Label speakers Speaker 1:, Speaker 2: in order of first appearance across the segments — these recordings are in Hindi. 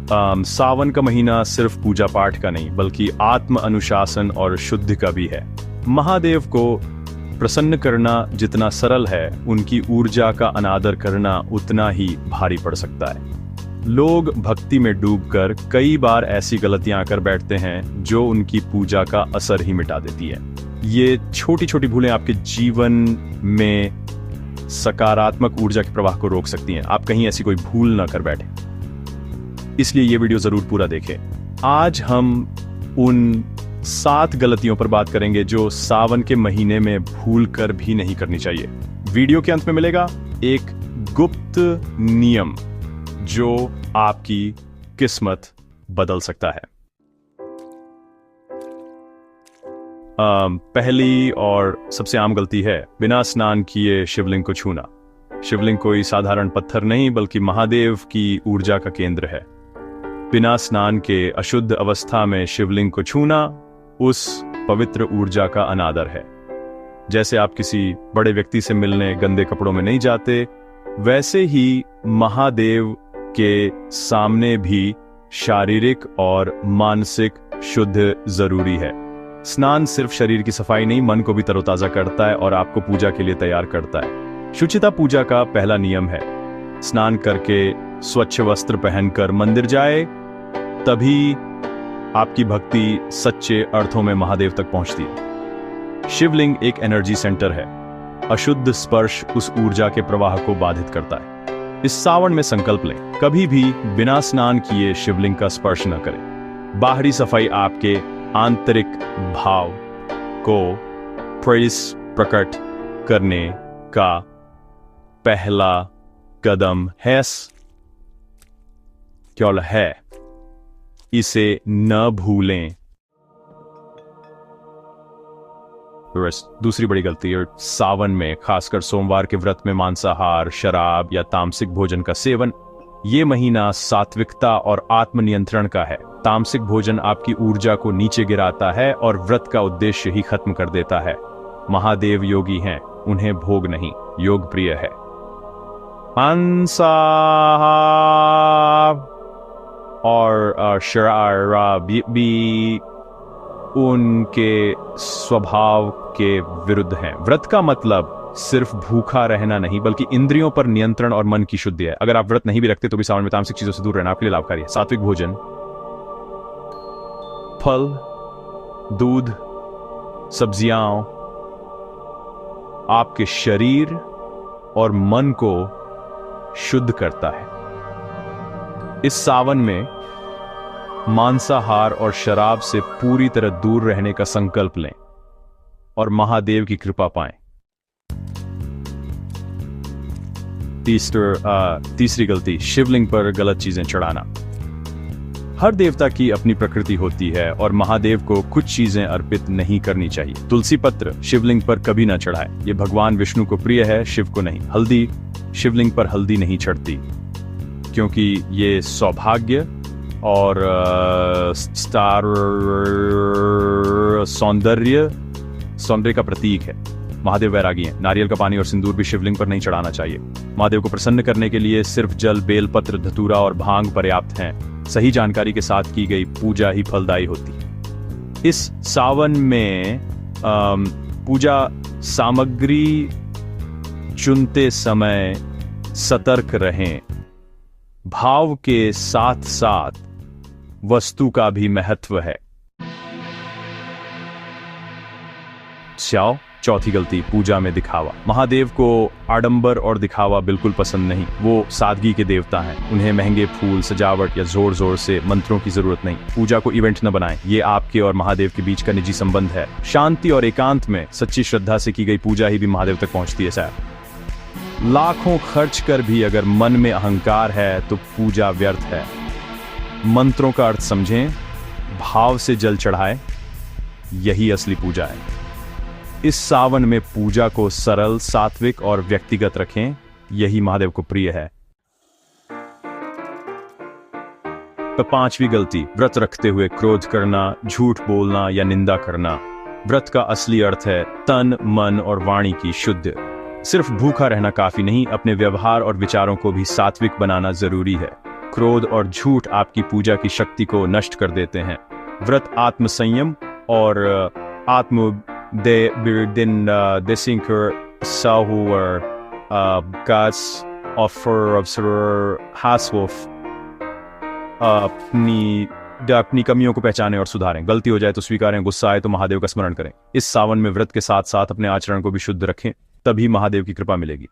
Speaker 1: सावन का महीना सिर्फ पूजा पाठ का नहीं बल्कि आत्म अनुशासन और शुद्धि का भी है। महादेव को प्रसन्न करना जितना सरल है, उनकी ऊर्जा का अनादर करना उतना ही भारी पड़ सकता है। लोग भक्ति में डूबकर कई बार ऐसी गलतियां कर बैठते हैं जो उनकी पूजा का असर ही मिटा देती है। ये छोटी छोटी भूलें आपके जीवन में सकारात्मक ऊर्जा के प्रवाह को रोक सकती हैं। आप कहीं ऐसी कोई भूल ना कर बैठे, इसलिए ये वीडियो जरूर पूरा देखें। आज हम उन 7 गलतियों पर बात करेंगे जो सावन के महीने में भूल कर भी नहीं करनी चाहिए। वीडियो के अंत में मिलेगा एक गुप्त नियम जो आपकी किस्मत बदल सकता है। पहली और सबसे आम गलती है बिना स्नान किए शिवलिंग को छूना। शिवलिंग कोई साधारण पत्थर नहीं बल्कि महादेव की ऊर्जा का केंद्र है। बिना स्नान के अशुद्ध अवस्था में शिवलिंग को छूना उस पवित्र ऊर्जा का अनादर है। जैसे आप किसी बड़े व्यक्ति से मिलने गंदे कपड़ों में नहीं जाते, वैसे ही महादेव के सामने भी शारीरिक और मानसिक शुद्ध जरूरी है। स्नान सिर्फ शरीर की सफाई नहीं, मन को भी तरोताजा करता है और आपको पूजा के लिए तैयार करता है। शुचिता पूजा का पहला नियम है। स्नान करके स्वच्छ वस्त्र पहनकर मंदिर जाए, तभी आपकी भक्ति सच्चे अर्थों में महादेव तक पहुंचती है। शिवलिंग एक एनर्जी सेंटर है। अशुद्ध स्पर्श उस ऊर्जा के प्रवाह को बाधित करता है। इस सावन में संकल्प लें, कभी भी बिना स्नान किए शिवलिंग का स्पर्श न करें। बाहरी सफाई आपके आंतरिक भाव को प्रकट करने का पहला कदम है। केवल है, इसे न भूलें। दूसरी बड़ी गलती है सावन में, खासकर सोमवार के व्रत में मांसाहार, शराब या तामसिक भोजन का सेवन। ये महीना सात्विकता और आत्मनियंत्रण का है। तामसिक भोजन आपकी ऊर्जा को नीचे गिराता है और व्रत का उद्देश्य ही खत्म कर देता है। महादेव योगी हैं, उन्हें भोग नहीं, योग प्रिय है। मांसाहार और शराब भी उनके स्वभाव के विरुद्ध हैं। व्रत का मतलब सिर्फ भूखा रहना नहीं बल्कि इंद्रियों पर नियंत्रण और मन की शुद्धि है। अगर आप व्रत नहीं भी रखते तो भी सावन में तामसिक चीजों से दूर रहना आपके लिए लाभकारी है। सात्विक भोजन, फल, दूध, सब्जियां आपके शरीर और मन को शुद्ध करता है। इस सावन में मांसाहार और शराब से पूरी तरह दूर रहने का संकल्प लें और महादेव की कृपा पाएं। तीसरी गलती, शिवलिंग पर गलत चीजें चढ़ाना। हर देवता की अपनी प्रकृति होती है और महादेव को कुछ चीजें अर्पित नहीं करनी चाहिए। तुलसी पत्र शिवलिंग पर कभी ना चढ़ाए, ये भगवान विष्णु को प्रिय है, शिव को नहीं। हल्दी, शिवलिंग पर हल्दी नहीं चढ़ती क्योंकि ये सौभाग्य और सौंदर्य का प्रतीक है। महादेव वैरागी हैं। नारियल का पानी और सिंदूर भी शिवलिंग पर नहीं चढ़ाना चाहिए। महादेव को प्रसन्न करने के लिए सिर्फ जल, बेलपत्र, धतूरा और भांग पर्याप्त हैं। सही जानकारी के साथ की गई पूजा ही फलदायी होती है। इस सावन में पूजा सामग्री चुनते समय सतर्क रहें। भाव के साथ साथ वस्तु का भी महत्व है। चौथी गलती, पूजा में दिखावा। महादेव को आडंबर और दिखावा बिल्कुल पसंद नहीं। वो सादगी के देवता हैं। उन्हें महंगे फूल, सजावट या जोर जोर से मंत्रों की जरूरत नहीं। पूजा को इवेंट न बनाएं, ये आपके और महादेव के बीच का निजी संबंध है। शांति और एकांत में सच्ची श्रद्धा से की गई पूजा ही भी महादेव तक पहुंचती है। साहब, लाखों खर्च कर भी अगर मन में अहंकार है तो पूजा व्यर्थ है। मंत्रों का अर्थ समझें, भाव से जल चढ़ाएं, यही असली पूजा है। इस सावन में पूजा को सरल, सात्विक और व्यक्तिगत रखें, यही महादेव को प्रिय है। पांचवी गलती, व्रत रखते हुए क्रोध करना, झूठ बोलना या निंदा करना। व्रत का असली अर्थ है तन, मन और वाणी की शुद्ध। सिर्फ भूखा रहना काफी नहीं, अपने व्यवहार और विचारों को भी सात्विक बनाना जरूरी है। क्रोध और झूठ आपकी पूजा की शक्ति को नष्ट कर देते हैं। व्रत आत्मसंयम और आत्म दिन देसिंकर साहुर गास ऑफर ऑब्सर्वर हासवोफ अपनी कमियों को पहचानें और सुधारें। गलती हो जाए तो स्वीकारें, गुस्सा आए तो महादेव का स्मरण करें। इस सावन में व्रत के साथ साथ अपने आचरण को भी शुद्ध रखें, तभी महादेव की कृपा मिलेगी।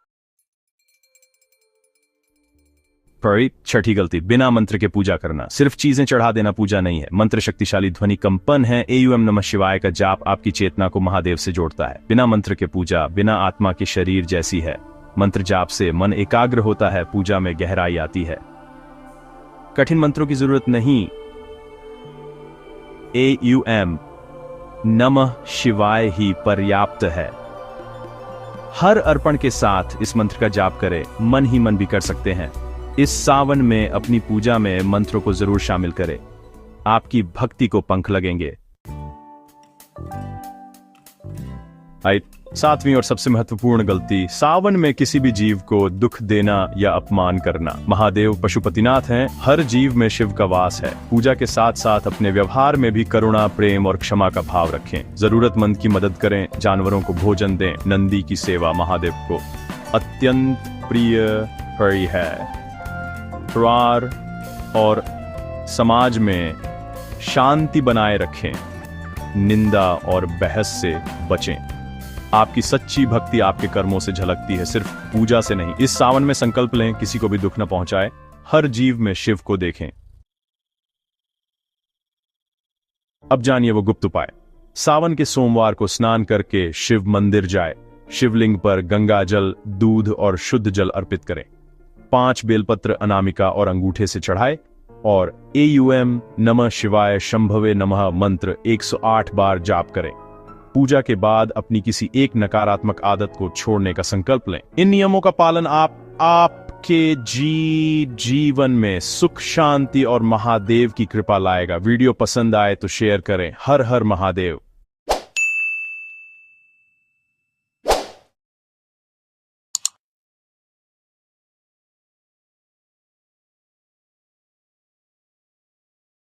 Speaker 1: छठी गलती, बिना मंत्र के पूजा करना। सिर्फ चीजें चढ़ा देना पूजा नहीं है, मंत्र शक्तिशाली ध्वनि कंपन है। एयूएम नमः शिवाय का जाप आपकी चेतना को महादेव से जोड़ता है। बिना मंत्र के पूजा बिना आत्मा के शरीर जैसी है। मंत्र जाप से मन एकाग्र होता है, पूजा में गहराई आती है। कठिन मंत्रों की जरूरत नहीं, एयूएम नमः शिवाय ही पर्याप्त है। हर अर्पण के साथ इस मंत्र का जाप करें, मन ही मन भी कर सकते हैं। इस सावन में अपनी पूजा में मंत्रों को जरूर शामिल करें, आपकी भक्ति को पंख लगेंगे। सातवीं और सबसे महत्वपूर्ण गलती, सावन में किसी भी जीव को दुख देना या अपमान करना। महादेव पशुपतिनाथ हैं, हर जीव में शिव का वास है। पूजा के साथ साथ अपने व्यवहार में भी करुणा, प्रेम और क्षमा का भाव रखें। जरूरतमंद की मदद करें, जानवरों को भोजन दें। नंदी की सेवा महादेव को अत्यंत प्रिय है। परिवार और समाज में शांति बनाए रखें, निंदा और बहस से बचें। आपकी सच्ची भक्ति आपके कर्मों से झलकती है, सिर्फ पूजा से नहीं। इस सावन में संकल्प लें, किसी को भी दुख न पहुंचाए, हर जीव में शिव को देखें। अब जानिए वो गुप्त उपाय। सावन के सोमवार को स्नान करके शिव मंदिर जाए। शिवलिंग पर गंगा जल, दूध और शुद्ध जल अर्पित करें। 5 बेलपत्र अनामिका और अंगूठे से चढ़ाए और एयूएम नमः शिवाय शंभवे नमः मंत्र 108 बार जाप करें। पूजा के बाद अपनी किसी एक नकारात्मक आदत को छोड़ने का संकल्प लें। इन नियमों का पालन आपके जीवन में सुख, शांति और महादेव की कृपा लाएगा। वीडियो पसंद आए तो शेयर करें। हर हर महादेव।